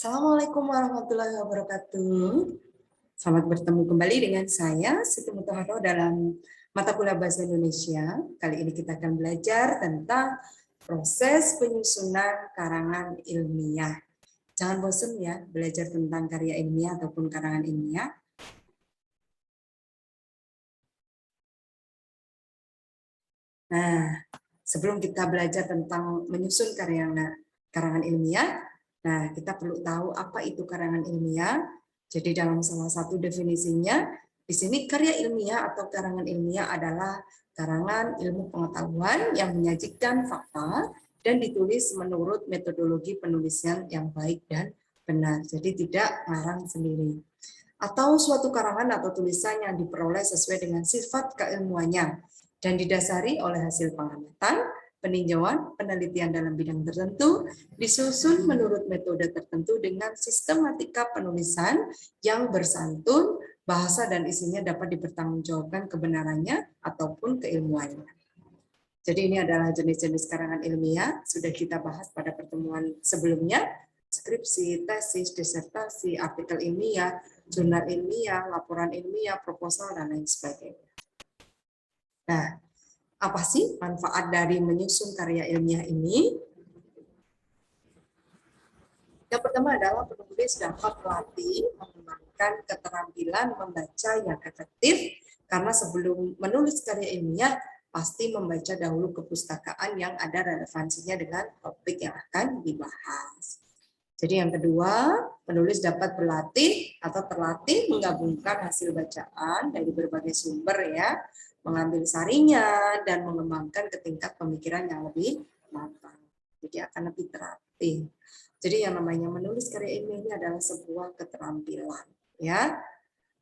Assalamualaikum warahmatullahi wabarakatuh. Selamat bertemu kembali dengan saya, Siti Mutaharo, dalam mata kuliah Bahasa Indonesia. Kali ini kita akan belajar tentang proses penyusunan karangan ilmiah. Jangan bosan ya belajar tentang karya ilmiah ataupun karangan ilmiah. Nah, sebelum kita belajar tentang menyusun karangan ilmiah, nah kita perlu tahu apa itu karangan ilmiah. Jadi dalam salah satu definisinya, di sini karya ilmiah atau karangan ilmiah adalah karangan ilmu pengetahuan yang menyajikan fakta dan ditulis menurut metodologi penulisan yang baik dan benar. Jadi tidak ngarang sendiri. Atau suatu karangan atau tulisan yang diperoleh sesuai dengan sifat keilmuannya dan didasari oleh hasil pengamatan, peninjauan, penelitian dalam bidang tertentu, disusun menurut metode tertentu dengan sistematika penulisan yang bersantun, bahasa dan isinya dapat dipertanggungjawabkan kebenarannya ataupun keilmuannya. Jadi ini adalah jenis-jenis karangan ilmiah, sudah kita bahas pada pertemuan sebelumnya, skripsi, tesis, disertasi, artikel ilmiah, jurnal ilmiah, laporan ilmiah, proposal, dan lain sebagainya. Nah, apa sih manfaat dari menyusun karya ilmiah ini? Yang pertama adalah penulis dapat melatih mengembangkan keterampilan membaca yang efektif, karena sebelum menulis karya ilmiah, pasti membaca dahulu kepustakaan yang ada relevansinya dengan topik yang akan dibahas. Jadi yang kedua, penulis dapat berlatih atau terlatih menggabungkan hasil bacaan dari berbagai sumber ya, mengambil sarinya dan mengembangkan ke tingkat pemikiran yang lebih matang. Jadi akan lebih terlatih. Jadi yang namanya menulis karya ilmiah ini adalah sebuah keterampilan ya.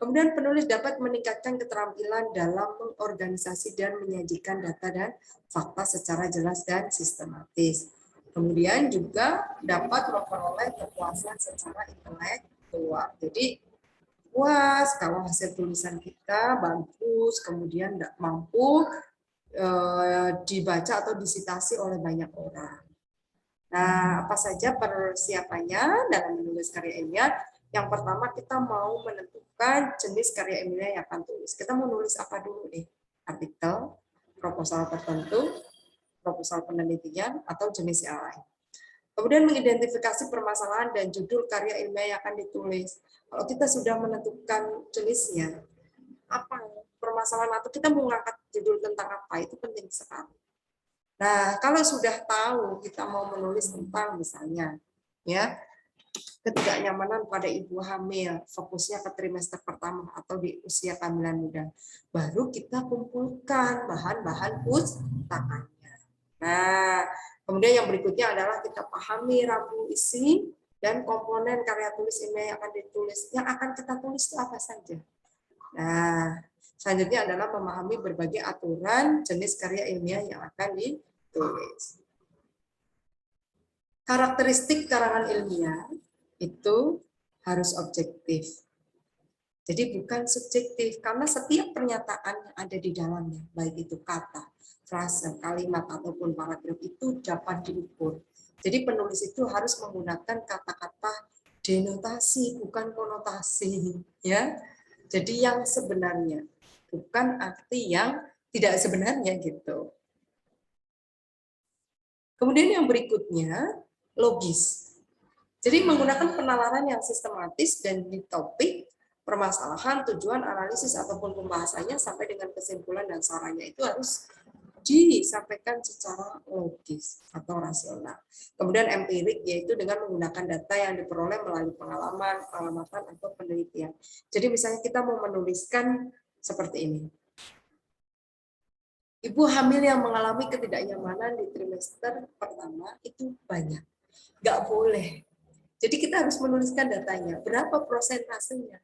Kemudian penulis dapat meningkatkan keterampilan dalam mengorganisasi dan menyajikan data dan fakta secara jelas dan sistematis. Kemudian juga dapat memperoleh kepuasan secara intelektual. Jadi puas kalau hasil tulisan kita bagus, kemudian mampu dibaca atau disitasi oleh banyak orang. Nah, apa saja persiapannya dalam menulis karya ilmiah? Yang pertama, kita mau menentukan jenis karya ilmiah yang akan tulis. Kita mau nulis apa dulu nih? Artikel, proposal tertentu, proposal penelitian, atau jenis yang lain. Kemudian mengidentifikasi permasalahan dan judul karya ilmiah yang akan ditulis. Kalau kita sudah menentukan jenisnya, apa permasalahan atau kita mau mengangkat judul tentang apa, itu penting sekali. Nah, kalau sudah tahu kita mau menulis tentang misalnya ya ketidaknyamanan pada ibu hamil, fokusnya ke trimester pertama atau di usia kehamilan muda, baru kita kumpulkan bahan-bahan pustakannya. Nah, kemudian yang berikutnya adalah kita pahami rambu isi dan komponen karya tulis ilmiah yang akan ditulis. Yang akan kita tulis itu apa saja? Nah, selanjutnya adalah memahami berbagai aturan jenis karya ilmiah yang akan ditulis. Karakteristik karangan ilmiah itu harus objektif. Jadi bukan subjektif, karena setiap pernyataan yang ada di dalamnya, baik itu kata, frase, kalimat, ataupun paragraf itu dapat diukur. Jadi penulis itu harus menggunakan kata-kata denotasi, bukan konotasi. Ya. Jadi yang sebenarnya, bukan arti yang tidak sebenarnya gitu. Kemudian yang berikutnya, logis. Jadi menggunakan penalaran yang sistematis dan di topik, permasalahan, tujuan, analisis, ataupun pembahasannya sampai dengan kesimpulan dan sarannya itu harus disampaikan secara logis atau rasional. Kemudian empirik, yaitu dengan menggunakan data yang diperoleh melalui pengalaman, pengamatan, atau penelitian. Jadi misalnya kita mau menuliskan seperti ini. Ibu hamil yang mengalami ketidaknyamanan di trimester pertama itu banyak. Nggak boleh. Jadi kita harus menuliskan datanya. Berapa prosentasenya?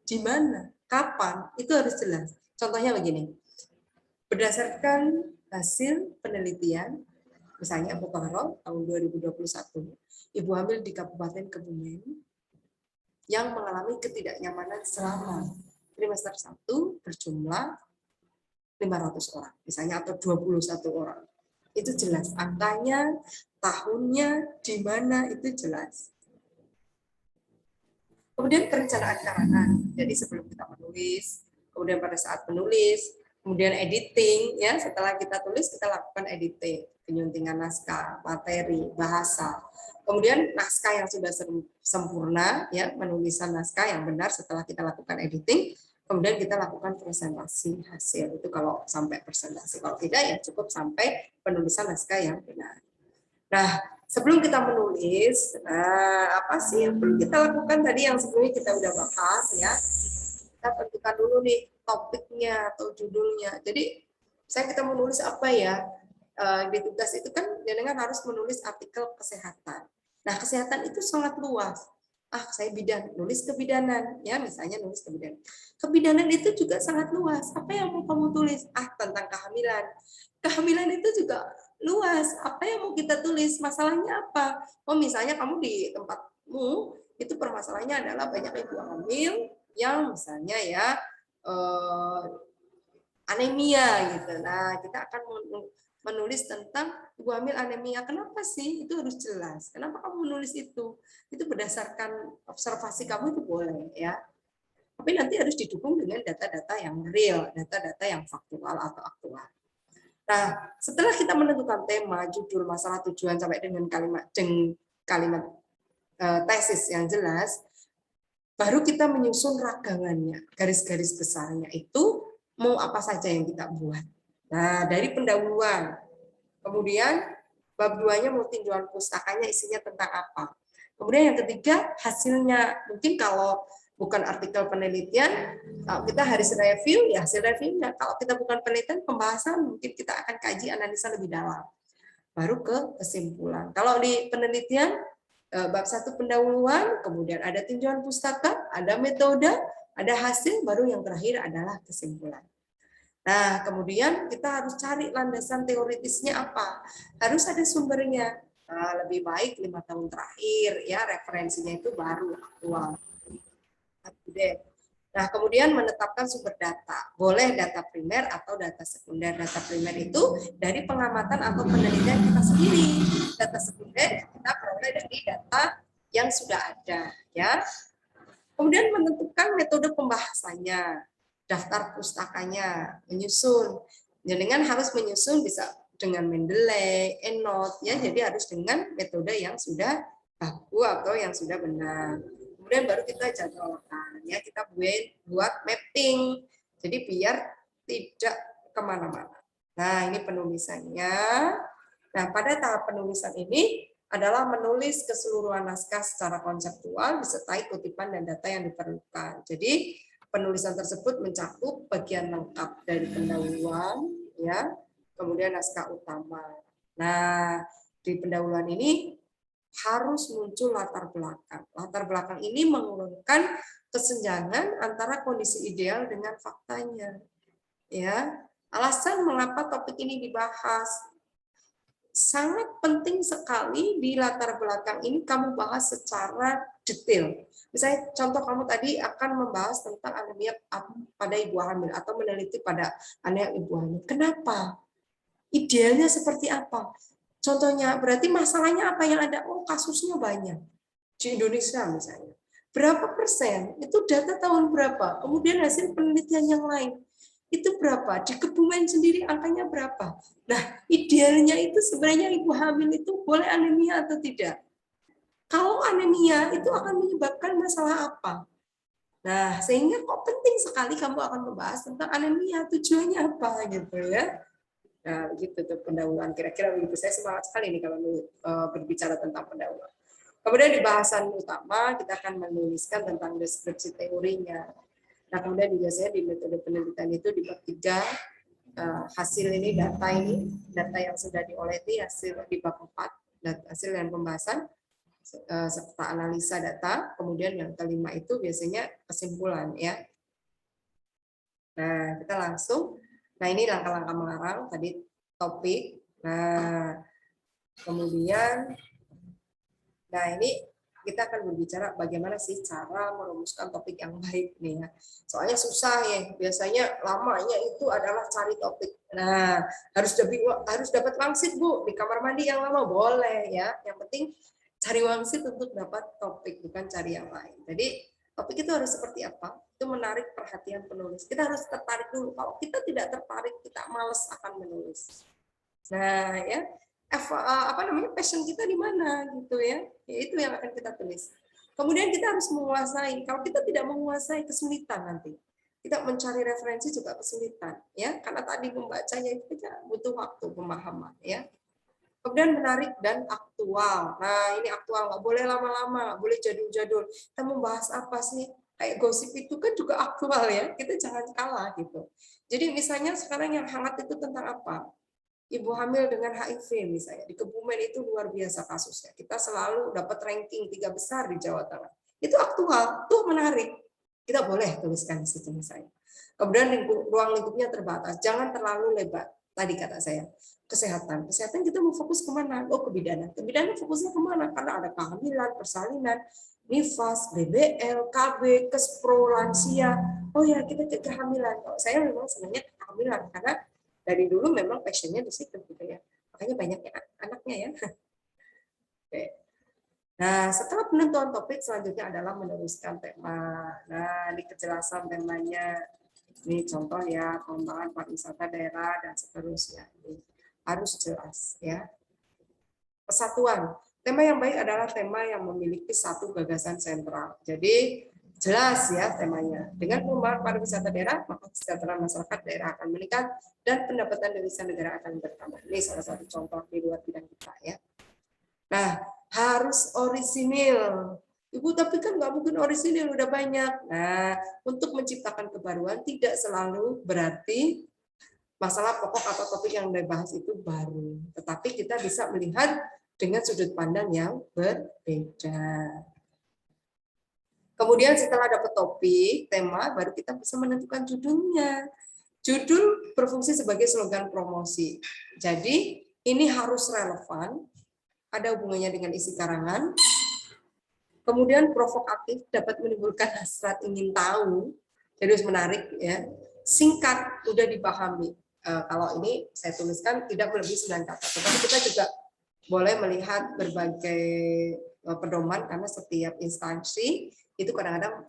Di mana? Kapan? Itu harus jelas. Contohnya begini. Berdasarkan hasil penelitian, misalnya Mutaharo tahun 2021, ibu hamil di Kabupaten Kebumen yang mengalami ketidaknyamanan selama trimester 1 berjumlah 500 orang, misalnya, atau 21 orang. Itu jelas. Angkanya, tahunnya, di mana, itu jelas. Kemudian perencanaan karangan. Jadi sebelum kita menulis, kemudian pada saat menulis, kemudian editing, ya setelah kita tulis kita lakukan editing, penyuntingan naskah, materi, bahasa. Kemudian naskah yang sudah sempurna, ya penulisan naskah yang benar setelah kita lakukan editing, kemudian kita lakukan presentasi hasil. Itu kalau sampai presentasi. Kalau tidak ya cukup sampai penulisan naskah yang benar. Nah, sebelum kita menulis, apa sih yang perlu kita lakukan tadi yang sebelumnya kita udah bahas ya. Kita tentukan dulu nih topiknya atau judulnya. Jadi, kita menulis apa ya? Di tugas itu kan dengan harus menulis artikel kesehatan. Nah, kesehatan itu sangat luas. Saya bidan, nulis kebidanan, ya misalnya nulis kebidanan. Kebidanan itu juga sangat luas. Apa yang mau kamu tulis? Tentang kehamilan. Kehamilan itu juga luas. Apa yang mau kita tulis? Masalahnya apa? Misalnya kamu di tempatmu itu permasalahannya adalah banyak ibu hamil yang misalnya ya anemia gitu. Nah, kita akan menulis tentang ibu hamil anemia. Kenapa sih? Itu harus jelas. Kenapa kamu menulis itu? Itu berdasarkan observasi kamu itu boleh ya. Tapi nanti harus didukung dengan data-data yang real, data-data yang faktual atau aktual. Nah, setelah kita menentukan tema, judul, masalah, tujuan sampai dengan kalimat tesis yang jelas, baru kita menyusun ragangannya, garis-garis besarnya itu mau apa saja yang kita buat. Nah, dari pendahuluan, kemudian bab 2-nya mau tinjauan pustakanya isinya tentang apa. Kemudian yang ketiga, hasilnya. Mungkin kalau bukan artikel penelitian, kita harus review, ya hasil reviewnya. Kalau kita bukan penelitian, pembahasan, mungkin kita akan kaji analisa lebih dalam. Baru ke kesimpulan. Kalau di penelitian, bab 1 pendahuluan, kemudian ada tinjauan pustaka, ada metode, ada hasil, baru yang terakhir adalah kesimpulan. Nah, kemudian kita harus cari landasan teoritisnya apa. Harus ada sumbernya. Nah, lebih baik 5 tahun terakhir, ya referensinya itu baru aktual. Nah, kemudian menetapkan sumber data. Boleh data primer atau data sekunder. Data primer itu dari pengamatan atau penelitian kita sendiri. Data sekunder kita peroleh dari data yang sudah ada, ya. Kemudian menentukan metode pembahasannya, daftar pustakanya, menyusun. Dengan harus menyusun bisa dengan Mendeley, EndNote, ya. Jadi harus dengan metode yang sudah baku atau yang sudah benar. Kemudian baru kita jadwalkan, ya kita buat mapping. Jadi biar tidak kemana-mana. Nah ini penulisannya. Nah pada tahap penulisan ini adalah menulis keseluruhan naskah secara konseptual disertai kutipan dan data yang diperlukan. Jadi penulisan tersebut mencakup bagian lengkap dari pendahuluan, ya, kemudian naskah utama. Nah, di pendahuluan ini harus muncul latar belakang. Latar belakang ini mengurungkan kesenjangan antara kondisi ideal dengan faktanya. Ya, alasan mengapa topik ini dibahas. Sangat penting sekali di latar belakang ini kamu bahas secara detail. Misalnya contoh kamu tadi akan membahas tentang anemia pada ibu hamil atau meneliti pada anemia ibu hamil. Kenapa? Idealnya seperti apa? Contohnya berarti masalahnya apa yang ada? Kasusnya banyak. Di Indonesia misalnya. Berapa persen? Itu data tahun berapa? Kemudian hasil penelitian yang lain. Itu berapa? Di Kebumen sendiri angkanya berapa? Nah, idealnya itu sebenarnya ibu hamil itu boleh anemia atau tidak? Kalau anemia itu akan menyebabkan masalah apa? Nah, sehingga kok penting sekali kamu akan membahas tentang anemia, tujuannya apa gitu ya. Nah, gitu tuh pendahuluan. Kira-kira begitu. Saya semangat sekali nih kalau berbicara tentang pendahuluan. Kemudian di bahasan utama kita akan menuliskan tentang deskripsi teorinya. Nah, kemudian biasanya di metode penelitian itu di bab 3 hasil ini, data yang sudah diolesi, hasil di bab 4, hasil dan pembahasan serta analisa data. Kemudian yang kelima itu biasanya kesimpulan ya. Nah, kita langsung. Nah, ini langkah-langkah mengarang tadi topik. Nah, kemudian ini kita akan berbicara bagaimana sih cara merumuskan topik yang baik nih ya. Soalnya susah ya, biasanya lamanya itu adalah cari topik. Nah, harus dapat wangsit Bu di kamar mandi yang lama boleh ya. Yang penting cari wangsit untuk dapat topik, bukan cari yang lain. Jadi Topik itu harus seperti apa? Itu menarik perhatian penulis. Kita harus tertarik dulu. Kalau kita tidak tertarik, kita malas akan menulis. Nah, ya, passion kita di mana gitu ya? Ya itu yang akan kita tulis. Kemudian kita harus menguasai. Kalau kita tidak menguasai, kesulitan nanti. Kita mencari referensi juga kesulitan, ya, karena tadi membacanya itu kita butuh waktu pemahaman, ya. Kemudian menarik dan aktual. Nah, ini aktual, nggak boleh lama-lama, nggak boleh jadul-jadul. Kita membahas apa sih? Kayak gosip itu kan juga aktual ya, kita jangan kalah gitu. Jadi misalnya sekarang yang hangat itu tentang apa? Ibu hamil dengan HIV misalnya. Di Kebumen itu luar biasa kasusnya. Kita selalu dapat ranking 3 besar di Jawa Tengah. Itu aktual, tuh menarik. Kita boleh tuliskan di situ misalnya. Kemudian ruang lingkupnya terbatas, jangan terlalu lebar. Tadi kata saya, kesehatan. Kesehatan kita mau fokus kemana? Oh, kebidanan. Kebidanan fokusnya kemana? Karena ada kehamilan, persalinan, nifas, BBL, KB, kespro, lansia. Oh ya, kita ke kehamilan. Kalau saya memang senangnya kehamilan karena dari dulu memang passionnya di situ gitu ya. Makanya banyaknya anaknya ya. Oke. Nah, setelah penentuan topik selanjutnya adalah meneruskan tema. Nah, di kejelasan temanya. Ini contoh ya, pengembangan pariwisata daerah dan seterusnya. Ini harus jelas ya. Kesatuan. Tema yang baik adalah tema yang memiliki satu gagasan sentral. Jadi jelas ya temanya. Dengan pengembangan pariwisata daerah, maka kesejahteraan masyarakat daerah akan meningkat dan pendapatan devisa negara akan bertambah. Ini salah satu contoh di luar bidang kita ya. Nah, harus orisinil. Ibu, tapi kan nggak mungkin orisinil, udah banyak. Nah, untuk menciptakan kebaruan tidak selalu berarti masalah pokok atau topik yang dibahas itu baru. Tetapi kita bisa melihat dengan sudut pandang yang berbeda. Kemudian setelah dapat topik, tema, baru kita bisa menentukan judulnya. Judul berfungsi sebagai slogan promosi. Jadi, ini harus relevan, ada hubungannya dengan isi karangan, kemudian provokatif, dapat menimbulkan hasrat ingin tahu, jadi harus menarik ya. Singkat, mudah dipahami. Kalau ini saya tuliskan tidak melebihi 9 kata. Tetapi kita juga boleh melihat berbagai pedoman karena setiap instansi itu kadang-kadang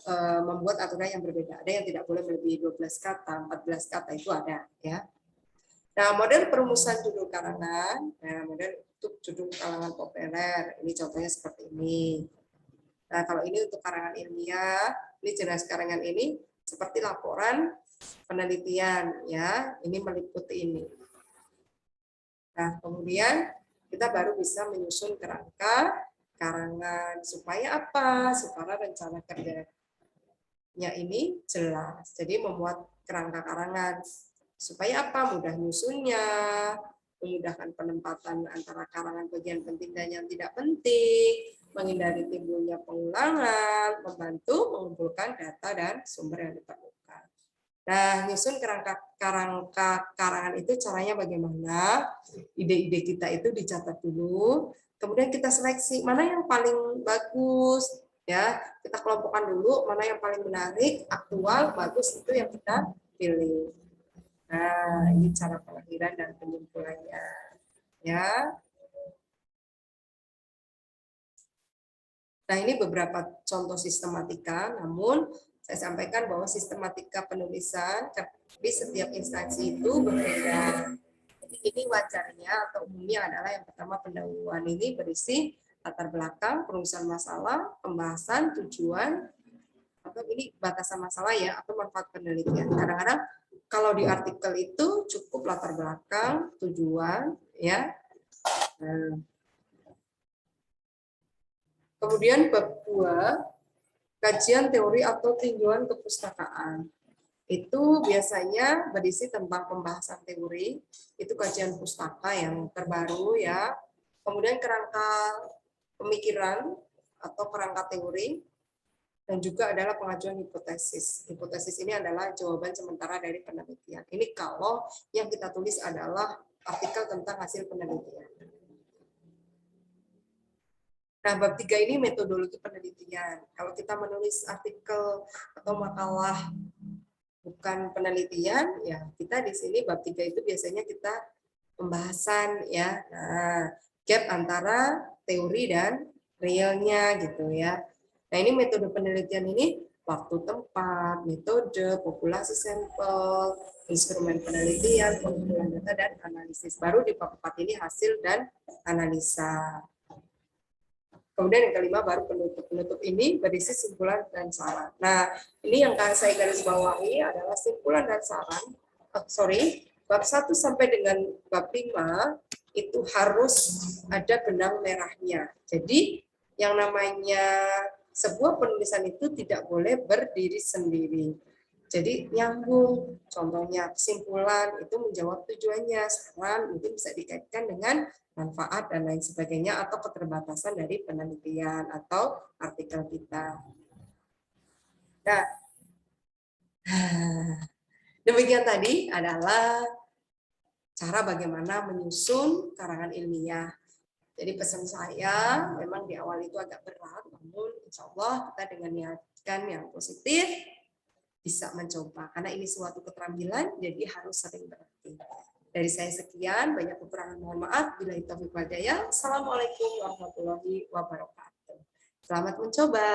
membuat aturan yang berbeda. Ada yang tidak boleh melebihi 12 kata, 14 kata itu ada ya. Nah, model perumusan judul karangan, nah model untuk judul kalangan populer, ini contohnya seperti ini. Nah, kalau ini untuk karangan ilmiah, ini jenis karangan ini seperti laporan penelitian ya, ini meliputi ini. Nah, kemudian kita baru bisa menyusun kerangka karangan supaya apa? Supaya rencana kerjanya ini jelas. Jadi membuat kerangka karangan supaya apa? Mudah nyusunnya, memudahkan penempatan antara karangan bagian penting dan yang tidak penting, menghindari timbulnya pengulangan, membantu mengumpulkan data dan sumber yang diperlukan. Nah, nyusun kerangka karangan itu caranya bagaimana? Ide-ide kita itu dicatat dulu, kemudian kita seleksi mana yang paling bagus, ya kita kelompokkan dulu mana yang paling menarik, aktual, bagus itu yang kita pilih. Nah, ini cara pengakhiran dan penyimpulannya, ya. Nah, ini beberapa contoh sistematika, namun saya sampaikan bahwa sistematika penulisan di setiap instansi itu berbeda. Jadi ini wajarnya atau umumnya adalah yang pertama pendahuluan ini berisi latar belakang, perurusan masalah, pembahasan, tujuan, atau ini batasan masalah ya, atau manfaat penelitian. Kadang-kadang kalau di artikel itu cukup latar belakang, tujuan, ya. Nah, kemudian bab 2, kajian teori atau tinjauan kepustakaan. Itu biasanya berisi tentang pembahasan teori, itu kajian pustaka yang terbaru ya. Kemudian kerangka pemikiran atau kerangka teori, dan juga adalah pengajuan hipotesis. Hipotesis ini adalah jawaban sementara dari penelitian. Ini kalau yang kita tulis adalah artikel tentang hasil penelitian. Nah, bab 3 ini metodologi penelitian. Kalau kita menulis artikel atau makalah bukan penelitian, ya kita di sini bab 3 itu biasanya kita pembahasan ya. Nah, gap antara teori dan realnya gitu ya. Nah, ini metode penelitian ini waktu tempat, metode, populasi sampel, instrumen penelitian, pengumpulan data, dan analisis. Baru di bab 4 ini hasil dan analisa. Kemudian yang kelima baru penutup. Penutup ini berisi simpulan dan saran. Nah, ini yang saya garis bawahi adalah simpulan dan saran. Bab 1 sampai dengan bab 5 itu harus ada benang merahnya. Jadi yang namanya sebuah penulisan itu tidak boleh berdiri sendiri. Jadi nyambung, contohnya kesimpulan itu menjawab tujuannya, saran mungkin bisa dikaitkan dengan manfaat dan lain sebagainya atau keterbatasan dari penelitian atau artikel kita. Nah, demikian tadi adalah cara bagaimana menyusun karangan ilmiah. Jadi pesan saya memang di awal itu agak berat, namun insya Allah kita dengan niatkan yang positif bisa mencoba, karena ini suatu keterampilan, jadi harus sering berlatih. Dari saya sekian, banyak kekurangan mohon maaf. Bila taufiq wal hidayah. Assalamualaikum warahmatullahi wabarakatuh. Selamat mencoba.